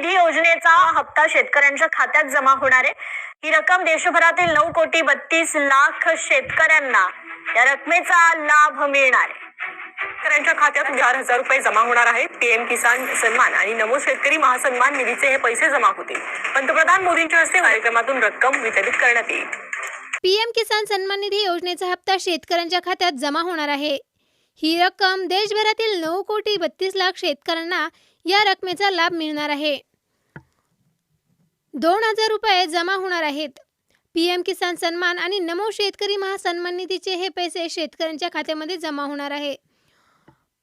निधी योजनेचा हप्ता शेतकऱ्यांच्या खात्यात जमा होणार आहे। ही रक्कम देशभरातील 9,32,00,000 शेतकऱ्यांना या रकमेचा लाभ मिळणार आहे। शेतकऱ्यांच्या खात्यात 4,000 रुपये जमा होणार आहेत। पीएम किसान सन्मान आणि नमो शेतकरी महासन्मान निधीचे हे पैसे जमा होतील। पंतप्रधान मोदींच्या हस्ते कार्यक्रमातून रक्कम वितरित करण्यात येईल। पीएम किसान सन्मान निधी योजनेचा हप्ता शेतकऱ्यांच्या खात्यात जमा होणार आहे। ही रक्कम देशभरातील 9,32,00,000 शेतकऱ्यांना या रकमेचा लाभ मिळणार आहे। 2,000 रुपये जमा होणार आहेत। पीएम किसान सन्मान आणि नमो शेतकरी महासन्मान निधीचे हे पैसे शेतकऱ्यांच्या खात्यामध्ये जमा होणार आहे।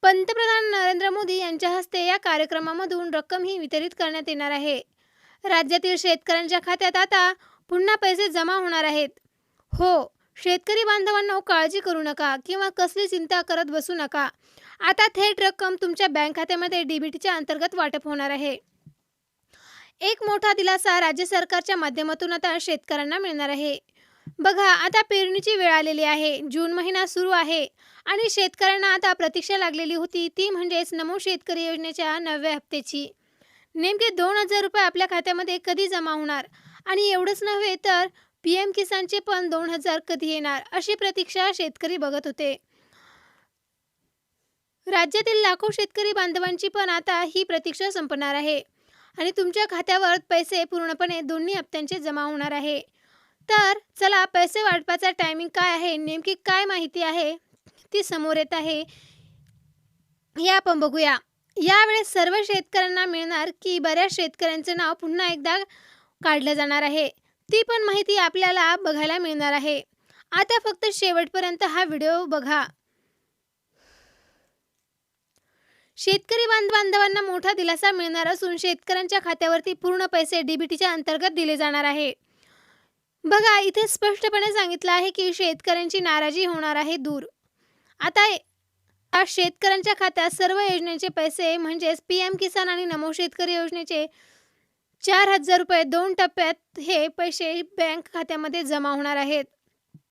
पंतप्रधान नरेंद्र मोदी यांच्या हस्ते या कार्यक्रमामधून रक्कम ही वितरित करण्यात येणार आहे। राज्यातील शेतकऱ्यांच्या खात्यात आता पुन्हा पैसे जमा होणार आहेत। हो, शेतकरी बांधवांनो, काळजी करू नका किंवा कसली चिंता करत बसू नका। आता थेट रक्कम तुमच्या बँक खात्यामध्ये डीबीटीच्या अंतर्गत वाटप होणार आहे। एक मोठा दिलासा राज्य सरकारच्या माध्यमातून आता शेतकऱ्यांना मिळणार आहे। बघा, आता पेरणीची वेळ आलेली आहे। जून महिना सुरू आहे आणि शेतकऱ्यांना आता प्रतीक्षा लागलेली होती, ती म्हणजेच नमो शेतकरी योजनेच्या 9व्या हप्त्याची। नेमके 2,000 रुपये आपल्या खात्यामध्ये कधी जमा होणार आणि एवढंच नव्हे तर पीएम किसानचे पण 2,000 कधी येणार, अशी प्रतीक्षा शेतकरी बघत होते। राज्यातील लाखो शेतकरी बांधवांची पण आता ही प्रतीक्षा संपणार आहे आणि तुमच्या खात्यावर पैसे पूर्णपणे दोन्ही हप्त्यांचे जमा होणार आहे। तर चला, पैसे वाटपाचा टायमिंग काय आहे, नेमकी काय माहिती आहे ती समोर येत आहे, हे आपण बघूया। यावेळेस सर्व शेतकऱ्यांना मिळणार की बऱ्याच शेतकऱ्यांचे नाव पुन्हा एकदा काढलं जाणार आहे, ती पण माहिती आपल्याला बघायला मिळणार आहे। आता फक्त शेवटपर्यंत हा व्हिडिओ बघा। शेतकरी बांधवांना मोठा दिलासा मिळणार असून शेतकऱ्यांच्या खात्यावरती पूर्ण पैसे डीबीटीच्या अंतर्गत दिले जाणार आहे। बघा, इथे स्पष्टपणे सांगितलं आहे की शेतकऱ्यांची नाराजी होणार आहे दूर। आता शेतकऱ्यांच्या खात्यात सर्व योजनेचे पैसे म्हणजेच पीएम किसान आणि नमो शेतकरी योजनेचे 4,000 रुपये 2 टप्प्यात हे पैसे बँक खात्यामध्ये जमा होणार आहेत।